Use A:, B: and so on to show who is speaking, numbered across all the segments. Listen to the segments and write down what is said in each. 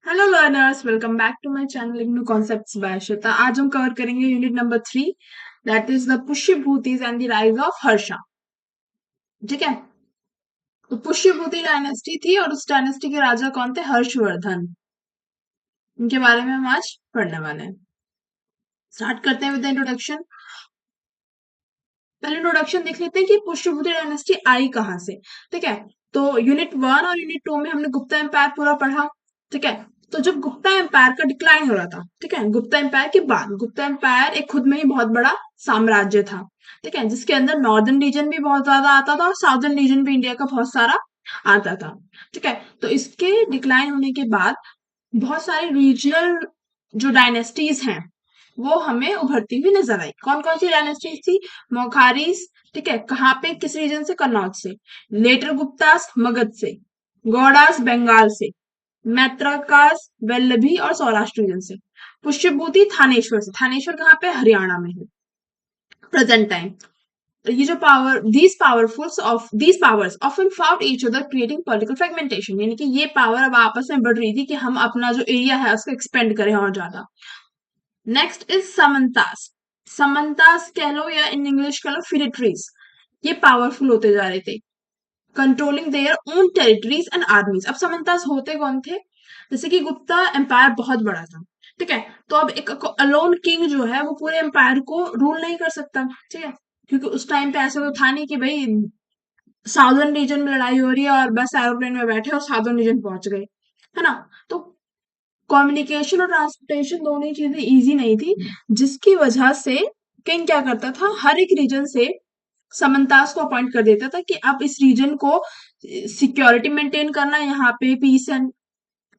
A: Hello learners, welcome back to my channel IGNOU concepts by Shweta. आज हम cover करेंगे unit number 3, that is the Pushyabhutis and the rise of Harsha. ठीक है, तो Pushyabhuti dynasty थी और उस डायनेस्टी के राजा कौन थे? हर्षवर्धन। इनके बारे में हम आज पढ़ने वाले हैं। स्टार्ट करते हैं विद द इंट्रोडक्शन। पहले इंट्रोडक्शन देख लेते हैं कि पुष्यभूति डायनेस्टी आई कहाँ से। ठीक है, तो यूनिट 1 और यूनिट 2 में हमने गुप्ता एम्पायर पूरा पढ़ा। ठीक है, तो जब गुप्ता एम्पायर का डिक्लाइन हो रहा था, ठीक है, गुप्ता एम्पायर के बाद गुप्ता एम्पायर एक खुद में ही बहुत बड़ा साम्राज्य था। ठीक है, जिसके अंदर नॉर्दर्न रीजन भी बहुत ज्यादा आता था और साउदर्न रीजन भी इंडिया का बहुत सारा आता था। ठीक है, तो इसके डिक्लाइन होने के बाद बहुत सारे रीजनल जो डायनेस्टीज हैं वो हमें उभरती हुई नजर आई। कौन कौन सी डायनेस्टीज थी? मोखारीज। ठीक है, कहाँ पे, किस रीजन से? कन्नौज से। लेटर गुप्तास मगध से। गौड़ास बंगाल से। मैत्रकास वल्लभी और सौराष्ट्र रीजन से। पुष्यभूति थानेश्वर से। थानेश्वर कहाँ पे? हरियाणा में है प्रेजेंट टाइम। ये जो powers often found each other creating political fragmentation, यानी कि ये पावर अब आपस में बढ़ रही थी कि हम अपना जो एरिया है उसको एक्सपेंड करें और ज्यादा। Next is समंतास। समंतास कह लो या इन इंग्लिश कह लो फिलिट्रीज। ये पावरफुल होते जा रहे थे, controlling their own territories and आर्मीज। अब समंतास होते कौन थे? जैसे कि गुप्ता एम्पायर बहुत बड़ा था। ठीक है, तो अब एक अलोन किंग जो है वो पूरे एम्पायर को रूल नहीं कर सकता। ठीक है, क्योंकि उस टाइम पे ऐसा तो था नहीं कि भाई साउदर्न रीजन में लड़ाई हो रही है और बस एरोप्लेन में बैठे और साउदर्न रीजन पहुंच गए, है ना। तो कम्युनिकेशन और ट्रांसपोर्टेशन दोनों ही चीजें इजी नहीं थी, जिसकी वजह से किंग क्या करता था, हर एक रीजन से समंतास को अपॉइंट कर देता था कि अब इस रीजन को सिक्योरिटी मेंटेन करना, यहाँ पे peace and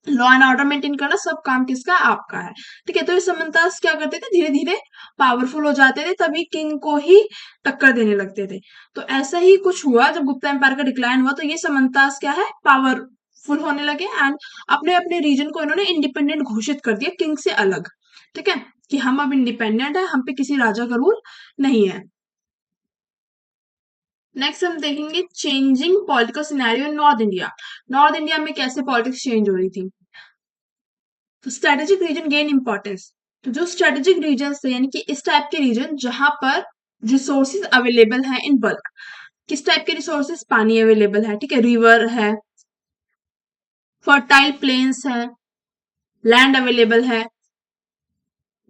A: law and order maintain करना, सब काम किसका? आपका है। ठीक है, तो ये समंतास क्या करते थे, धीरे धीरे पावरफुल हो जाते थे, तभी किंग को ही टक्कर देने लगते थे। तो ऐसा ही कुछ हुआ जब गुप्ता एम्पायर का डिक्लाइन हुआ, तो ये समंतास क्या है, पावरफुल होने लगे एंड अपने अपने रीजन को इन्होंने इंडिपेंडेंट घोषित कर दिया किंग से अलग। ठीक है, कि हम अब इंडिपेंडेंट है, हम पे किसी राजा का रूल नहीं है। नेक्स्ट हम देखेंगे changing political scenario in north India. North India में कैसे पॉलिटिक्स चेंज हो रही थी। तो स्ट्रेटेजिक रीजन गेन इंपॉर्टेंस। तो जो स्ट्रेटेजिक रीजन थे, यानी कि इस टाइप के रीजन जहां पर रिसोर्सेज अवेलेबल हैं इन बल्क। किस टाइप के रिसोर्सेज? पानी अवेलेबल है, ठीक है, रिवर है, फर्टाइल प्लेन्स है, लैंड अवेलेबल है,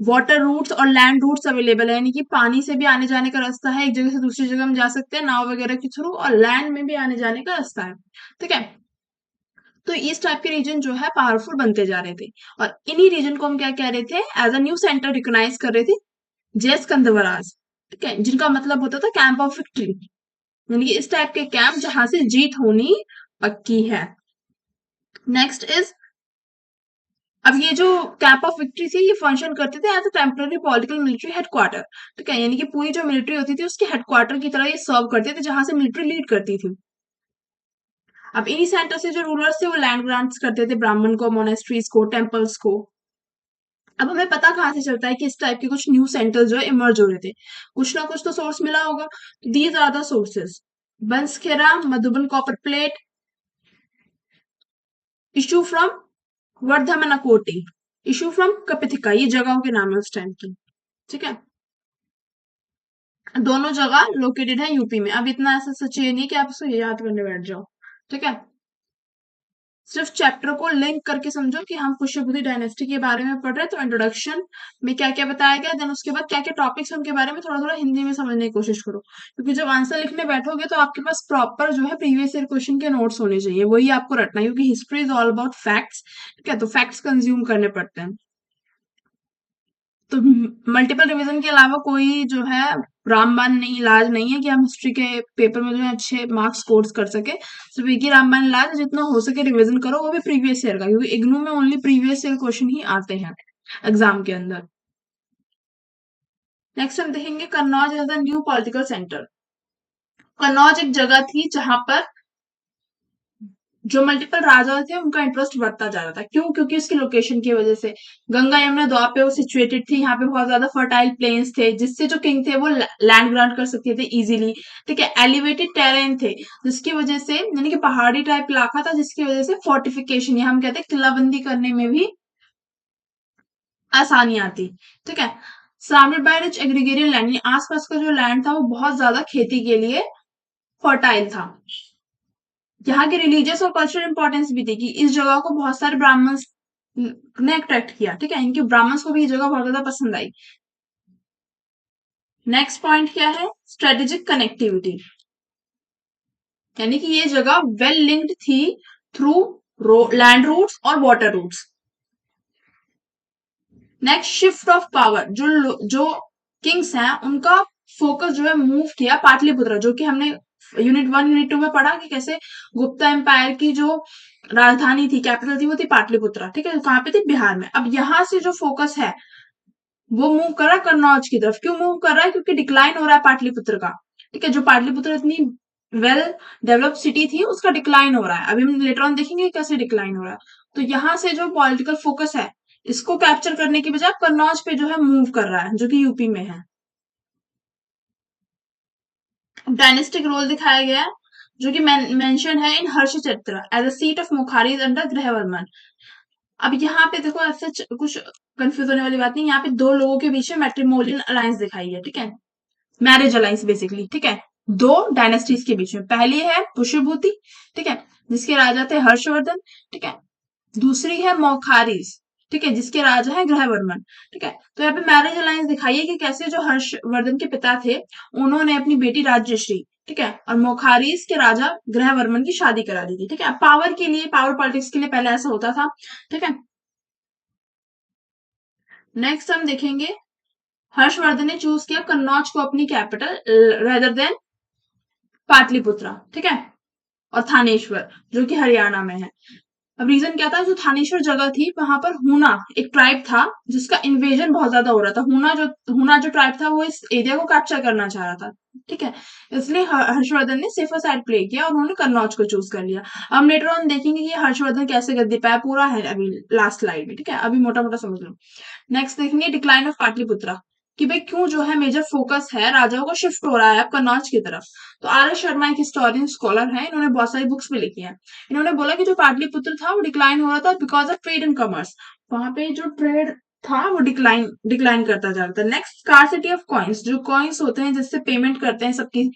A: वाटर रूट्स और लैंड रूट्स अवेलेबल है, यानी कि पानी से भी आने जाने का रास्ता है, एक जगह से दूसरी जगह हम जा सकते हैं नाव वगैरह के थ्रू, और लैंड में भी आने जाने का रास्ता है। ठीक है, तो इस टाइप के रीजन जो है पावरफुल बनते जा रहे थे, और इन्हीं रीजन को हम क्या कह रहे थे, as a new centre recognise कर रहे थे, जय स्कंदवराज। ठीक है, जिनका मतलब होता था कैंप ऑफ विक्ट्री, यानी कि इस टाइप के कैंप जहां से जीत होनी पक्की है। नेक्स्ट इज, अब ये जो कैंप ऑफ विक्ट्री थी ये फंक्शन करते थे as a temporary political military headquarter. ठीक है, यानी कि पूरी जो मिलिट्री होती थी उसके हेडक्वार्टर की तरह ये सर्व करते थे, जहां से मिलिट्री लीड करती थी। अब इन्हीं सेंटर से जो रूलर्स थे वो लैंड ग्रांट्स करते थे ब्राह्मण को, मोनेस्ट्रीज को, टेम्पल्स को। अब हमें पता कहाँ से चलता है कि इस टाइप के कुछ न्यू सेंटर्स जो है इमर्ज हो रहे थे? कुछ ना कुछ तो सोर्स मिला होगा। These are the sources: Banskhera, Madhuban copper plate, issue from Vardhamanakoti, issue from Kapitthika, ये जगहों के नाम है उस टाइम की। ठीक है, दोनों जगह लोकेटेड है यूपी में। अब इतना ऐसा सच ये नहीं कि आप उसको याद करने बैठ जाओ। ठीक है, सिर्फ चैप्टर को लिंक करके समझो कि हम पुष्यभूति डायनेस्टी के बारे में पढ़ रहे हैं। तो इंट्रोडक्शन में क्या क्या बताया गया, देन उसके बाद क्या क्या टॉपिक्स उनके बारे में थोड़ा थोड़ा हिंदी में समझने की कोशिश करो, क्योंकि जब आंसर लिखने बैठोगे तो आपके पास प्रॉपर जो है प्रीवियस ईयर क्वेश्चन के नोट्स होने चाहिए, वही आपको रटना है, क्योंकि history is all about facts. ठीक है, तो फैक्ट्स कंज्यूम करने पड़ते हैं। तो मल्टीपल रिवीजन के अलावा कोई जो है रामबाण नहीं, इलाज नहीं है कि हम हिस्ट्री के पेपर में जो है अच्छे मार्क्स स्कोर कर सके। सिर्फ एक ही रामबाण इलाज है, जितना हो सके रिवीजन करो, वो भी प्रीवियस ईयर का, क्योंकि इग्नू में ओनली प्रीवियस ईयर क्वेश्चन ही आते हैं एग्जाम के अंदर। नेक्स्ट हम देखेंगे Kannauj as a new political centre. Kannauj एक जगह थी जहां पर जो मल्टीपल राजा थे उनका इंटरेस्ट बढ़ता जा रहा था। क्यों? क्योंकि उसकी लोकेशन की वजह से गंगा यमुना द्वार पे वो सिचुएटेड थी, यहाँ पे बहुत ज्यादा फर्टाइल प्लेन्स थे जिससे जो किंग थे वो लैंड ग्रांट कर सकते थे इजीली। ठीक है, एलिवेटेड टेरेन थे जिसकी वजह से, यानी कि पहाड़ी टाइप इलाका था जिसकी वजह से फोर्टिफिकेशन, या हम कहते हैं किलाबंदी करने में भी आसानी आती। ठीक है, surrounded by rich agrarian land, आसपास का जो लैंड था वो बहुत ज्यादा खेती के लिए फर्टाइल था। यहाँ की रिलीजियस और कल्चरल इंपॉर्टेंस भी थी कि इस जगह को बहुत सारे ब्राह्मण्स ने अट्रैक्ट किया। ठीक है, इनके ब्राह्मण्स को भी ये जगह बहुत ज्यादा पसंद आई। नेक्स्ट पॉइंट क्या है? स्ट्रेटेजिक कनेक्टिविटी, यानी कि ये जगह वेल लिंक्ड थी थ्रू लैंड रूट्स और water routes. Next, shift of power, जो किंग्स हैं उनका फोकस जो है मूव किया पाटलिपुत्र, जो कि हमने यूनिट 1 यूनिट 2 में पढ़ा कि कैसे गुप्ता एम्पायर की जो राजधानी थी, कैपिटल थी, वो थी पाटलिपुत्र। ठीक है, कहाँ पे थी? बिहार में। अब यहाँ से जो फोकस है वो मूव कर रहा है कन्नौज की तरफ। क्यों मूव कर रहा है? क्योंकि डिक्लाइन हो रहा है पाटलिपुत्र का। ठीक है, जो पाटलिपुत्र इतनी वेल डेवलप्ड सिटी थी उसका डिक्लाइन हो रहा है। अभी हम लेटर ऑन देखेंगे कैसे डिक्लाइन हो रहा है। तो यहाँ से जो पॉलिटिकल फोकस है इसको कैप्चर करने की बजाय कन्नौज पे जो है मूव कर रहा है, जो कि यूपी में है। डायनेस्टिक रोल दिखाया गया है जो कि मेंशन है in Harshacharita as a seat of Maukharis under Grahavarman. अब यहाँ पे देखो, ऐसे कुछ कंफ्यूज होने वाली बात नहीं, यहाँ पे दो लोगों के बीच में मैट्रिमोनियल अलायंस दिखाई है। ठीक है, मैरिज अलायंस बेसिकली। ठीक है, दो डायनेस्टीज के बीच में। पहली है पुष्यभूति, ठीक है, जिसके राजा थे हर्षवर्धन। ठीक है, दूसरी है मौखारीज, ठीक है, जिसके राजा है ग्रहवर्मन। ठीक है, तो यहाँ पे मैरिज अलायंस दिखाई है कि कैसे जो हर्षवर्धन के पिता थे उन्होंने अपनी बेटी राज्यश्री, ठीक है, और मौखारीज के राजा ग्रहवर्मन की शादी करा दी थी। ठीक है, पावर के लिए, पावर पॉलिटिक्स के लिए पहले ऐसा होता था। ठीक है, नेक्स्ट हम देखेंगे हर्षवर्धन ने चूज किया कन्नौज को अपनी कैपिटल रेदर देन पाटलिपुत्रा। ठीक है, और थानेश्वर जो कि हरियाणा में है। अब रीजन क्या था? जो थानेश्वर जगह थी वहां पर हूना एक ट्राइब था जिसका इन्वेजन बहुत ज्यादा हो रहा था। हूना जो ट्राइब था वो इस एरिया को कैप्चर करना चाह रहा था। ठीक है, इसलिए हर्षवर्धन ने सेफर साइड प्ले किया और उन्होंने कन्नौज को चूज कर लिया। हम लेटर ऑन देखेंगे कि हर्षवर्धन कैसे गद्दी पाया, पूरा है अभी लास्ट स्लाइड में। ठीक है, अभी मोटा मोटा समझ लो। नेक्स्ट देखेंगे डिक्लाइन ऑफ पाटलिपुत्रा, कि भाई क्यों जो है मेजर फोकस है राजाओं को शिफ्ट हो रहा है अब कन्नौज की तरफ। तो आर एस शर्मा एक हिस्टोरियन स्कॉलर है, इन्होंने बहुत सारी बुक्स भी लिखी है। इन्होंने बोला कि जो पाटलिपुत्र था वो डिक्लाइन हो रहा था because of trade and commerce. वहां पे जो ट्रेड था वो डिक्लाइन डिक्लाइन करता जा रहा था। नेक्स्ट, स्कार्सिटी ऑफ कॉइन्स, जो कॉइन्स होते हैं जिससे पेमेंट करते हैं सबकी,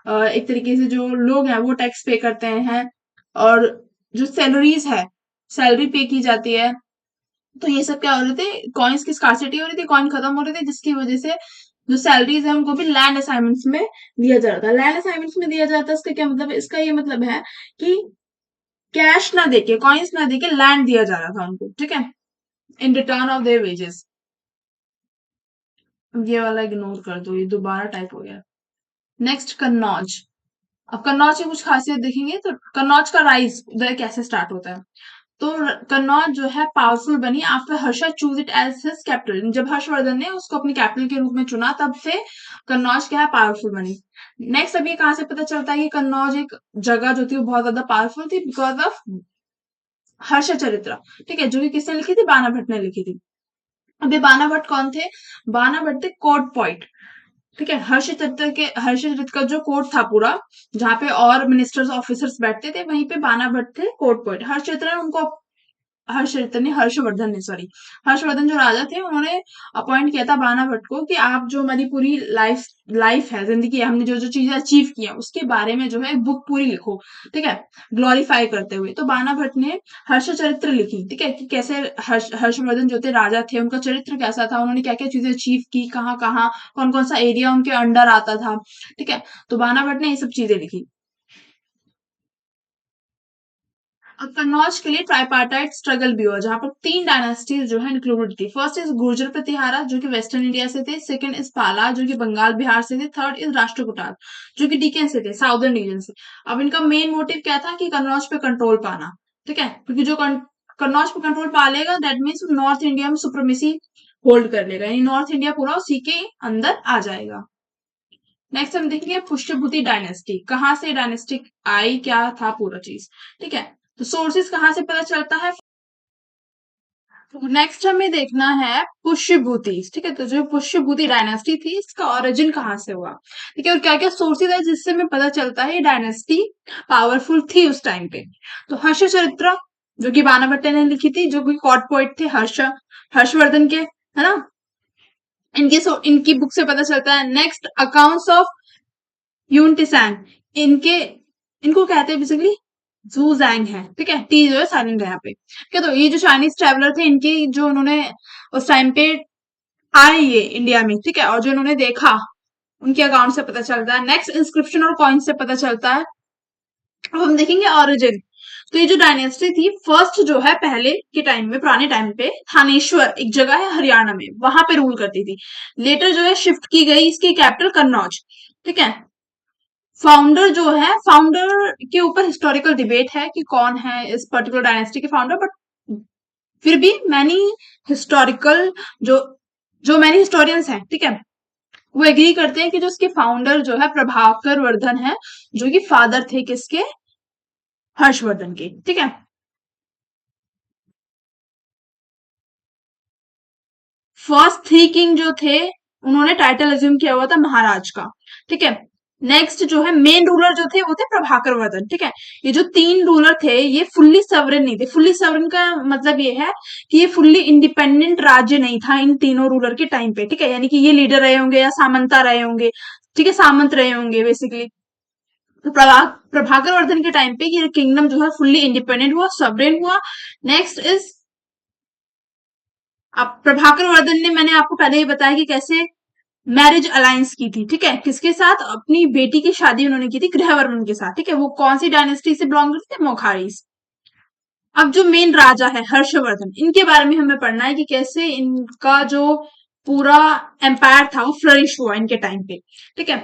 A: एक तरीके से जो लोग हैं वो टैक्स पे करते हैं, और जो सैलरीज है, सैलरी पे की जाती है। तो ये सब क्या हो रहे थे? कॉइन्स की स्कार्सिटी हो रही थी, कॉइन खत्म हो रहे थे, जिसकी वजह से जो सैलरीज है उनको भी लैंड असाइनमेंट्स में दिया जा रहा था। लैंड असाइनमेंट्स में दिया जाता है, इसका क्या मतलब है? इसका ये मतलब है कि कैश ना देके, कॉइन्स ना देके लैंड दिया जा रहा था उनको। ठीक है, in return of their wages. ये वाला इग्नोर कर दो, ये दोबारा टाइप हो गया। नेक्स्ट, कन्नौज। अब कन्नौज की कुछ खासियत देखेंगे तो कन्नौज का राइज उदय कैसे स्टार्ट होता है। तो कन्नौज जो है पावरफुल बनी after Harsha choose it as his capital. जब हर्षवर्धन ने उसको अपनी कैपिटल के रूप में चुना तब से कन्नौज क्या है? पावरफुल बनी। नेक्स्ट, अब ये कहां से पता चलता है कि कन्नौज एक जगह जो थी वो बहुत ज्यादा पावरफुल थी? बिकॉज ऑफ हर्ष चरित्र। ठीक है, जो कि किसने लिखी थी? बाणा भट्ट ने लिखी थी। अब ये बाणा भट्ट कौन थे? बाणा भट्ट थे कोर्ट पॉइंट। ठीक है, हर्षचरित्र का जो कोर्ट था पूरा, जहाँ पे और मिनिस्टर्स ऑफिसर्स बैठते थे, वहीं पे बाणा भट्ट थे कोर्ट पॉइंट। हर्षचरित्र ने उनको, हर्षवर्धन ने, सॉरी, हर्षवर्धन जो राजा थे उन्होंने अपॉइंट किया था बाणा भट्ट को कि आप जो हमारी पूरी लाइफ लाइफ है, जिंदगी है, हमने जो जो चीजें अचीव की है उसके बारे में जो है बुक पूरी लिखो। ठीक है, ग्लोरीफाई करते हुए। तो बाणा भट्ट ने हर्ष चरित्र लिखी। ठीक है, कि कैसे हर्षवर्धन जो थे राजा थे, उनका चरित्र कैसा था, उन्होंने क्या क्या चीजें अचीव की, कहाँ कहाँ, कौन कौन सा एरिया उनके अंडर आता था। ठीक है, तो बाणा भट्ट ने ये सब चीजें लिखी। अब कन्नौज के लिए ट्राइपार्टाइट स्ट्रगल भी हुआ जहां पर तीन डायनेस्टीज जो है इंक्लूडेड थी। फर्स्ट इज गुर्जर प्रतिहारा जो कि वेस्टर्न इंडिया से थे। सेकंड इज पाला जो कि बंगाल बिहार से थे। थर्ड इज राष्ट्रकूटार जो कि डीकेन से थे, साउदर्न रीजन से। अब इनका मेन मोटिव क्या था? कि कन्नौज पे कंट्रोल पाना। ठीक है, क्योंकि जो कन्नौज पे कंट्रोल पा लेगा दैट मीन्स नॉर्थ इंडिया में सुप्रीमेसी होल्ड कर लेगा, यानी नॉर्थ इंडिया पूरा उसी के अंदर आ जाएगा। नेक्स्ट हम देखेंगे पुष्यभूति डायनेस्टी, कहां से डायनेस्टी आई, क्या था पूरा चीज। ठीक है, तो सोर्सेस कहाँ से पता चलता है? नेक्स्ट हमें देखना है पुष्यभूति, ठीक है। तो जो पुष्यभूति डायनेस्टी थी इसका ओरिजिन कहाँ से हुआ, ठीक है, और क्या क्या सोर्सेज है जिससे हमें पता चलता है ये डायनेस्टी पावरफुल थी उस टाइम पे। तो हर्ष चरित्र जो कि बाणाभट्ट ने लिखी थी, जो कि कॉर्ट पोइट थे हर्षवर्धन के, है ना, इनकी बुक से पता चलता है। नेक्स्ट अकाउंट्स ऑफ यून टिसैंग, इनके इनको कहते हैं बेसिकली जू जैंग है, ठीक है, टी जो है साइलेंट है यहाँ पे, ठीक है। तो ये जो चाइनीज ट्रेवलर थे इनकी जो उन्होंने उस टाइम पे आए ये इंडिया में, ठीक है, और जो उन्होंने देखा उनके अकाउंट से पता चलता है। नेक्स्ट इंस्क्रिप्शन और कॉइन से पता चलता है। अब हम देखेंगे ओरिजिन। तो ये जो डायनेस्टी थी फर्स्ट जो है पहले के टाइम में, पुराने टाइम पे थानेश्वर एक जगह है हरियाणा में, वहां पे रूल करती थी। लेटर जो है शिफ्ट की गई इसकी कैपिटल कन्नौज, ठीक है। फाउंडर के ऊपर हिस्टोरिकल डिबेट है कि कौन है इस पर्टिकुलर डायनेस्टी के फाउंडर, बट फिर भी मैनी हिस्टोरिकल जो जो मैनी हिस्टोरियंस हैं, ठीक है, वो एग्री करते हैं कि जो इसके फाउंडर जो है प्रभाकर वर्धन है, जो कि फादर थे किसके, हर्षवर्धन के, ठीक है। फर्स्ट थ्री किंग जो थे उन्होंने टाइटल अज्यूम किया हुआ था महाराज का, ठीक है। नेक्स्ट जो है मेन रूलर जो थे वो थे प्रभाकर वर्धन, ठीक है। ये जो तीन रूलर थे ये फुल्ली सवरन नहीं थे। फुल्ली सवरन का मतलब ये है कि ये फुल्ली इंडिपेंडेंट राज्य नहीं था इन तीनों रूलर के टाइम पे, ठीक है, यानी कि ये लीडर रहे होंगे या सामंता रहे होंगे, ठीक है, सामंत रहे होंगे बेसिकली। तो प्रभाकर वर्धन के टाइम पे ये किंगडम जो है फुल्ली इंडिपेंडेंट हुआ, सवरेन हुआ। नेक्स्ट इज, अब प्रभाकर वर्धन ने, मैंने आपको पहले ही बताया कि कैसे मैरिज अलायंस की थी, ठीक है, किसके साथ, अपनी बेटी की शादी उन्होंने की थी ग्रहवर्मन के साथ, ठीक है। वो कौन सी डायनेस्टी से बिलोंग करते थे, मोखारीज। अब जो मेन राजा है हर्षवर्धन, इनके बारे में हमें पढ़ना है कि कैसे इनका जो पूरा एम्पायर था वो फ्लरिश हुआ इनके टाइम पे, ठीक है।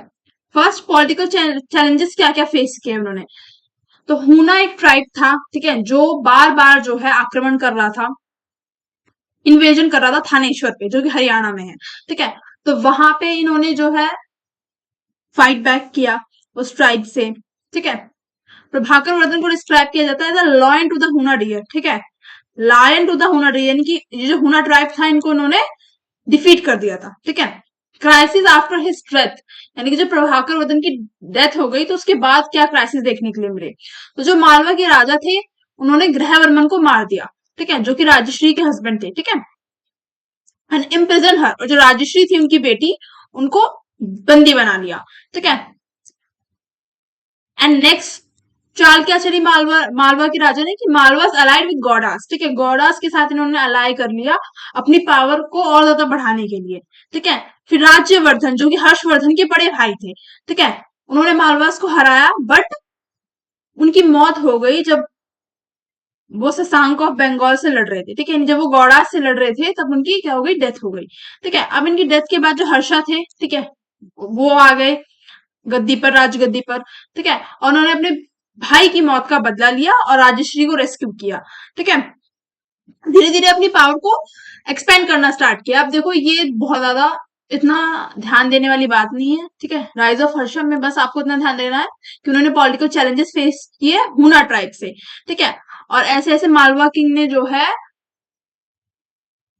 A: फर्स्ट पॉलिटिकल चैलेंजेस क्या क्या फेस किए उन्होंने। तो हुना एक ट्राइब था, ठीक है, जो बार बार जो है आक्रमण कर रहा था, इन्वेजन कर रहा था थानेश्वर पे जो कि हरियाणा में है, ठीक है। तो वहां पे इन्होंने जो है फाइट बैक किया उस ट्राइब से, ठीक है। प्रभाकर वर्धन को डिस्क्राइब किया जाता है एज लॉयन टू द हुना डियर, ठीक है, लायन टू द हुना डियर, यानी कि ये जो हुना ट्राइब था इनको उन्होंने डिफीट कर दिया था, ठीक है। क्राइसिस आफ्टर हिज डेथ, यानी कि जब प्रभाकर वर्धन की डेथ हो गई तो उसके बाद क्या क्राइसिस देखने के लिए मिले। तो जो मालवा के राजा थे उन्होंने ग्रहवर्मन को मार दिया, ठीक है, जो कि राजश्री के हस्बैंड थे, ठीक है, एंड इम्प्रिजन हर, और जो राजश्री थी उनकी बेटी, उनको बंदी बना लिया, ठीक है। एंड नेक्स्ट चाल क्या चली मालवा के राजा ने कि मालवास अलाइड विद गौडास, ठीक है, गौडास के साथ इन्होंने अलाई कर लिया अपनी पावर को और ज्यादा बढ़ाने के लिए, ठीक है। फिर राज्यवर्धन जो कि हर्षवर्धन के बड़े भाई थे, ठीक है, उन्होंने मालवास को हराया, बट उनकी मौत हो गई जब वो शशांक ऑफ बंगाल से लड़ रहे थे, ठीक है। जब वो गौड़ास से लड़ रहे थे तब उनकी क्या हो गई, डेथ हो गई, ठीक है। अब इनकी डेथ के बाद जो हर्षा थे, ठीक है, वो आ गए गद्दी पर, राजगद्दी पर, ठीक है, और उन्होंने अपने भाई की मौत का बदला लिया और राजश्री को रेस्क्यू किया, ठीक है। धीरे धीरे अपनी पावर को एक्सपेंड करना स्टार्ट किया। अब देखो ये बहुत ज्यादा इतना ध्यान देने वाली बात नहीं है, ठीक है। राइज ऑफ हर्षम में बस आपको इतना ध्यान देना है कि उन्होंने पॉलिटिकल चैलेंजेस फेस किए हुना ट्राइब से, ठीक है, और ऐसे ऐसे मालवा किंग ने जो है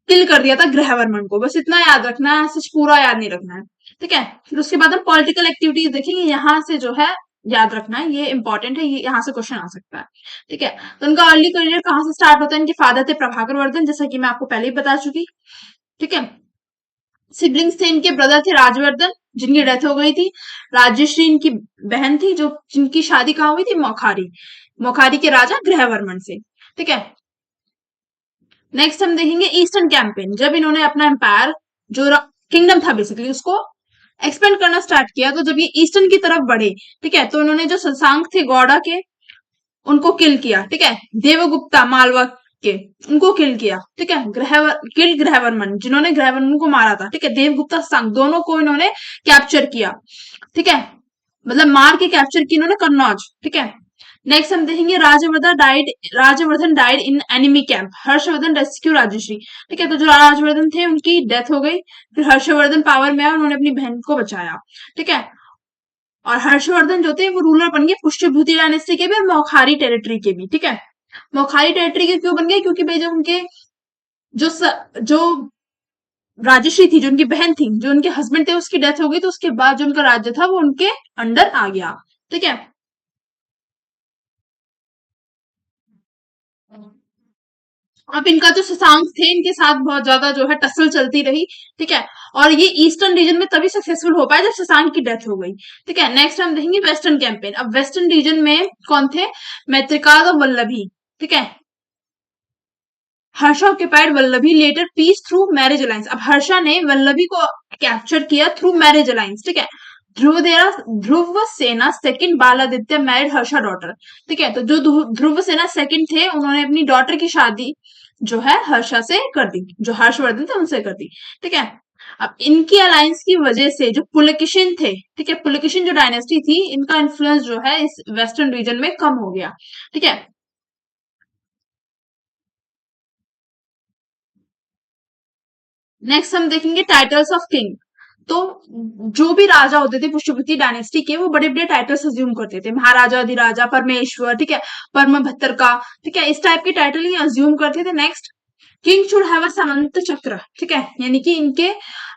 A: किल कर दिया था ग्रहवर्मन को, बस इतना याद रखना है, सच पूरा याद नहीं रखना है, ठीक है। फिर उसके बाद हम पॉलिटिकल एक्टिविटीज देखेंगे, यहाँ से जो है याद रखना है, ये इंपॉर्टेंट है, ये यहाँ से क्वेश्चन आ सकता है, ठीक है। तो उनका अर्ली करियर कहाँ से स्टार्ट होता है, इनके फादर थे प्रभाकर वर्धन, जैसा कि मैं आपको पहले ही बता चुकी, ठीक है। सिबलिंग्स थे इनके, ब्रदर थे राजवर्धन जिनकी डेथ हो गई थी, राजश्री इनकी बहन थी जो जिनकी शादी कहाँ हुई थी, मोखारी के राजा ग्रहवर्मन से, ठीक है। नेक्स्ट हम देखेंगे ईस्टर्न कैंपेन, जब इन्होंने अपना एम्पायर जो किंगडम था बेसिकली उसको एक्सपेंड करना स्टार्ट किया, तो जब ये ईस्टर्न की तरफ बढ़े, ठीक है, तो इन्होंने जो शशांक थे गौड़ा के उनको किल किया, ठीक है। देवगुप्ता मालवा के उनको किल किया, ठीक है। ग्रहवर्मन जिन्होंने ग्रहवर्मन को मारा था, ठीक है, देवगुप्ता शशांक दोनों को इन्होंने कैप्चर किया, ठीक है, मतलब मार के कैप्चर की इन्होंने कन्नौज, ठीक है। नेक्स्ट हम देखेंगे Rajvardhan died in enemy camp, Harshavardhan rescue Rajshri, ठीक है। तो जो राजवर्धन थे उनकी डेथ हो गई, फिर हर्षवर्धन पावर में आए, उन्होंने अपनी बहन को बचाया, ठीक है। और हर्षवर्धन जो थे वो रूलर बन गए पुष्यभूति डायनेस्टी के भी और मौखारी टेरिटरी के भी, ठीक है। मोखाली टेरिटरी के क्यों बन गए, क्योंकि भाई जब उनके जो राजश्री थी, जो उनकी बहन थी, जो उनके हस्बैंड थे, उसकी डेथ हो गई, तो उसके बाद जो उनका राज्य था वो उनके अंडर आ गया। ठीक है। अब इनका जो शशांक थे, इनके साथ बहुत ज्यादा जो है टसल चलती रही। ठीक है। और ये ईस्टर्न रीजन में तभी सक्सेसफुल हो पाया जब शशांक की डेथ हो गई। ठीक है। नेक्स्ट हम देखेंगे वेस्टर्न कैंपेन। अब वेस्टर्न रीजन में कौन थे? मैत्रिकाद और वल्लभी। ठीक है। Harsha occupied Vallabhi later peace through marriage alliance. अब हर्षा ने वल्लभी को कैप्चर किया थ्रू मैरिज अलायंस। ठीक है। ध्रुव सेना second Baladitya married Harsha daughter. ठीक है। तो जो ध्रुव सेना सेकंड थे, उन्होंने अपनी डॉटर की शादी जो है हर्षा से कर दी, जो हर्षवर्धन थे उनसे कर दी। ठीक है। अब इनकी अलायंस की वजह से जो पुलकेशिन थे, ठीक है, पुलकेशिन जो डायनेस्टी थी, इनका इन्फ्लुएंस जो है इस वेस्टर्न रीजन में कम हो गया। ठीक है। नेक्स्ट हम देखेंगे टाइटल्स ऑफ किंग। तो जो भी राजा होते थे पुष्यभूति डायनेस्टी के, वो बड़े बड़े टाइटल्स अज्यूम करते थे, महाराजा, अधिराजा, परमेश्वर, ठीक है, परम भत्तर का, ठीक है, इस टाइप के टाइटल ये अज्यूम करते थे। Next, king should have a samanta chakra. ठीक है, यानी कि इनके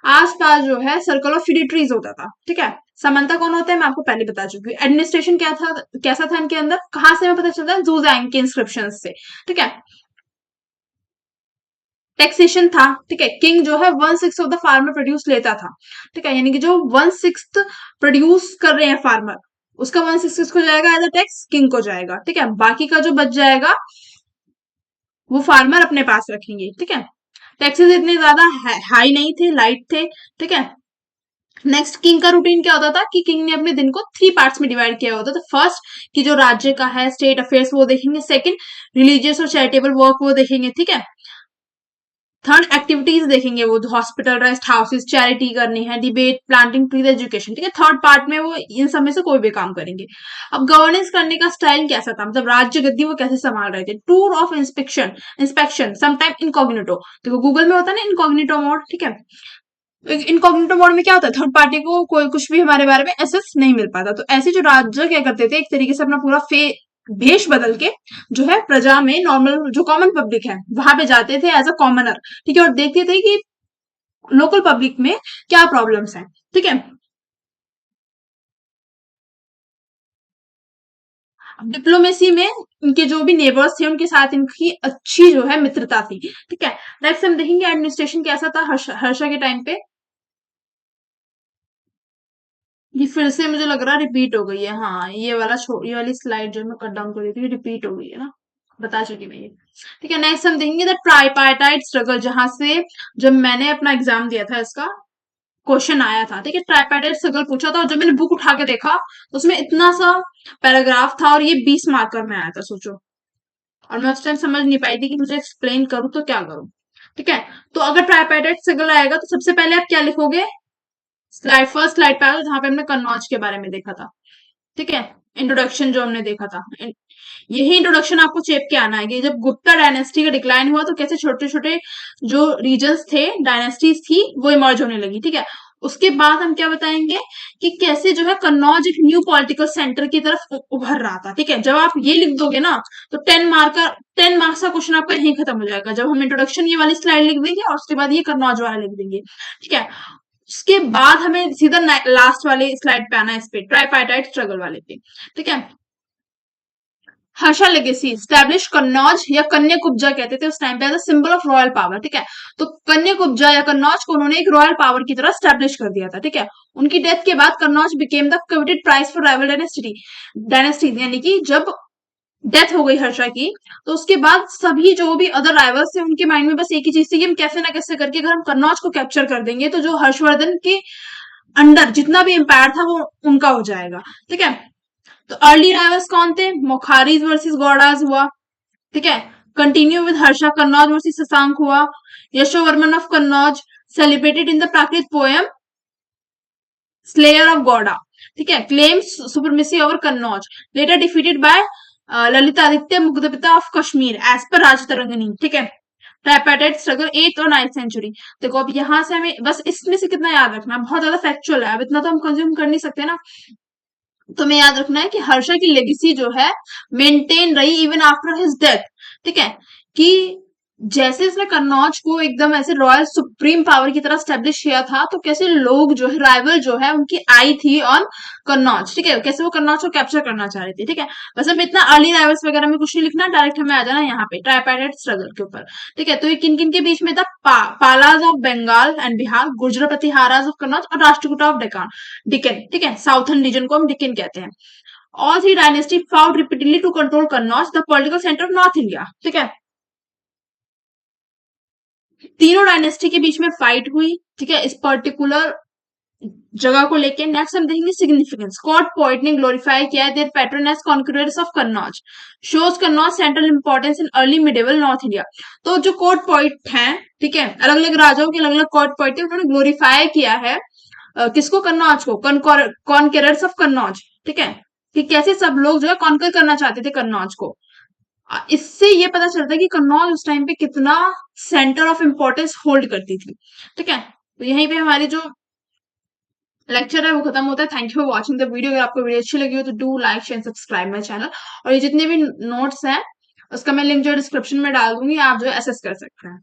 A: आसपास जो है सर्कल ऑफ फिडिट्रीज होता था। ठीक है। समंता कौन होता है मैं आपको पहले बता चुकी हूँ। एडमिनिस्ट्रेशन क्या था, कैसा था इनके अंदर, कहां से हमें पता चलता है? जूजैंग के इंस्क्रिप्शन से। ठीक है। टैक्सेशन था। ठीक है। किंग जो है 1/6 ऑफ द फार्मर प्रोड्यूस लेता था। ठीक है, यानी कि जो 1/6 प्रोड्यूस कर रहे हैं फार्मर, उसका 1/6 किसको जाएगा? एज अ टैक्स किंग को जाएगा। ठीक है। बाकी का जो बच जाएगा वो फार्मर अपने पास रखेंगे। ठीक है। टैक्सेस इतने ज्यादा हाई नहीं थे, लाइट थे। ठीक है। नेक्स्ट, किंग का रूटीन क्या होता था कि किंग ने अपने दिन को 3 पार्ट्स में डिवाइड किया होता था। फर्स्ट, कि जो राज्य का है स्टेट अफेयर्स वो देखेंगे। सेकंड, रिलीजियस और चैरिटेबल वर्क वो देखेंगे। ठीक है। थर्ड, एक्टिविटीज देखेंगे, वो हॉस्पिटल, रेस्ट हाउसेस, चैरिटी करनी है, डिबेट, प्लांटिंग ट्रीज, एजुकेशन। ठीक है। थर्ड पार्ट में वो इन सब में से कोई भी काम करेंगे। अब गवर्नेंस करने का स्टाइल कैसा था, मतलब राज्य गद्दी वो कैसे संभाल रहे थे? Tour of inspection, sometime incognito. देखो गूगल में होता है ना इनकॉग्निटो मोड। ठीक है। इनकॉग्निटो मोड में क्या होता है? थर्ड पार्टी को कोई कुछ भी हमारे बारे में एसेस नहीं मिल पाता। तो ऐसे जो राज्य क्या करते थे, एक तरीके से अपना पूरा भेष बदल के जो है प्रजा में, नॉर्मल जो कॉमन पब्लिक है वहां पे जाते थे एज अ कॉमनर। ठीक है। और देखते थे कि लोकल पब्लिक में क्या प्रॉब्लम्स हैं। ठीक है। अब डिप्लोमेसी में इनके जो भी नेबर्स थे उनके साथ इनकी अच्छी जो है मित्रता थी। ठीक है। नेक्स्ट हम देखेंगे एडमिनिस्ट्रेशन कैसा था हर्षा के टाइम पे। ये फिर से मुझे लग रहा है रिपीट हो गई है। हाँ, ये वाली स्लाइड जो मैं कट डाउन कर दी थी रिपीट हो गई है ना, बता चुकी मैं ये। ठीक है। नेक्स्ट हम देखेंगे द ट्राइपार्टाइट स्ट्रगल, जहां से जब मैंने अपना एग्जाम दिया था इसका क्वेश्चन आया था। ठीक है। ट्राइपार्टाइट स्ट्रगल पूछा था और जब मैंने बुक उठा के देखा तो उसमें इतना सा पैराग्राफ था और ये 20 मार्कर में आया था, सोचो। और मैं उस टाइम समझ नहीं पाई थी कि मुझे एक्सप्लेन करूँ तो क्या करूँ। ठीक है। तो अगर ट्राइपार्टाइट स्ट्रगल आएगा तो सबसे पहले आप क्या लिखोगे? फर्स्ट स्लाइड पे आया जहां पे हमने कन्नौज के बारे में देखा था। ठीक है। इंट्रोडक्शन जो हमने देखा था, यही इंट्रोडक्शन आपको चेप के आना है कि जब गुप्ता डायनेस्टी का डिक्लाइन हुआ तो कैसे छोटे छोटे जो रीजन्स थे, डायनेस्टीज थी, वो इमर्ज होने लगी। ठीक है। उसके बाद हम क्या बताएंगे कि कैसे जो है कन्नौज एक न्यू पॉलिटिकल सेंटर की तरफ उभर रहा था। ठीक है। जब आप ये लिख दोगे ना तो 10 मार्क्स का क्वेश्चन आपका यहीं खत्म हो जाएगा, जब हम इंट्रोडक्शन ये वाली स्लाइड लिख देंगे और उसके बाद ये कन्नौज वाला लिख देंगे। ठीक है। उसके बाद हमें सीधा लास्ट वाले स्लाइड पे आना है, इस पे ट्राइपार्टाइट स्ट्रगल वाले पे। ठीक है। हर्षा लेगेसी स्टैब्लिश कन्नौज या कन्या कुब्जा कहते थे उस टाइम पे, as a symbol of royal power. ठीक है। तो कन्या कुब्जा या कन्नौज को उन्होंने एक रॉयल पावर की तरह स्टैब्लिश कर दिया था। ठीक है। उनकी डेथ के बाद Kannauj became the coveted prize for rival dynasty, यानी कि जब डेथ हो गई हर्षा की तो उसके बाद सभी जो भी अदर राइवल्स थे उनके माइंड में बस एक ही चीज थी कि हम कैसे ना कैसे करके अगर हम कन्नौज को कैप्चर कर देंगे तो जो हर्षवर्धन के अंडर जितना भी एम्पायर था वो उनका हो जाएगा। ठीक है। तो अर्ली राइवल्स कौन थे? मोखारीज वर्सेस गौड़ाज हुआ। ठीक है। Continue with Harsha Kannauj versus Shashanka हुआ। Yashovarman of Kannauj celebrated in the Prakrit poem slayer of Gauda. ठीक है। Claims supremacy over Kannauj, later defeated by Lalitaditya Muktapida of Kashmir as per Rajatarangini. ठीक है। ट्राइपार्टाइट स्ट्रगल 8th और 9th सेंचुरी। देखो अब यहां से हमें बस इसमें से कितना याद रखना है, बहुत ज्यादा फैक्चुअल है, अब इतना तो हम कंज्यूम कर नहीं सकते ना। तो हमें याद रखना है कि हर्षा की लेगेसी जो है मेंटेन रही इवन आफ्टर हिज डेथ। ठीक है, कि जैसे इसने कन्नौज को एकदम ऐसे रॉयल सुप्रीम पावर की तरह स्टेब्लिश किया था, तो कैसे लोग जो है, राइवल जो है, उनकी आई थी ऑन कन्नौज, ठीक है, कैसे वो कन्नौज को कैप्चर करना चाह रही थी, ठीक है। वैसे हमें इतना अर्ली राइवल्स वगैरह में कुछ नहीं लिखना, डायरेक्ट हमें आ जाना यहाँ पे ट्राइपार्टाइट स्ट्रगल के ऊपर, ठीक है। तो ये किन किन के बीच में था, Palas of Bengal and Bihar, Gurjara Pratiharas of Kannauj और राष्ट्रकूट ऑफ डेकान, डिकन, ठीक है, साउथर्न रीजन को हम डिकन कहते हैं। All three dynasty fought repeatedly to control Kannauj, the political centre of north India, ठीक है। तीनों डायनेस्टी के बीच में फाइट हुई, ठीक है, इस पर्टिकुलर जगह को लेके। नेक्स्ट हम देखेंगे सिग्निफिकेंस। कोर्ट पोइट ने ग्लोरीफाई किया है their patrons as conquerors of Kannauj, shows Kannauj central importance in early medieval north India. तो जो कोर्ट पोइट हैं, ठीक है, अलग अलग राजाओं के अलग अलग कोर्ट पोइट है, उन्होंने ग्लोरीफाई किया है किसको, कन्नौज को, कॉन्करर्स ऑफ कन्नौज, ठीक है, कि कैसे सब लोग जो है कॉन्कर करना चाहते थे कन्नौज को। इससे ये पता चलता है कि कन्नौज उस टाइम पे कितना सेंटर ऑफ इंपॉर्टेंस होल्ड करती थी, ठीक है। तो यहीं पे हमारी जो लेक्चर है वो खत्म होता है। Thank you for watching the video. अगर आपको वीडियो अच्छी लगी हो तो do like share subscribe my channel, और ये जितने भी नोट्स हैं उसका मैं लिंक जो डिस्क्रिप्शन में डाल दूंगी, आप जो है एसेस कर सकते हैं।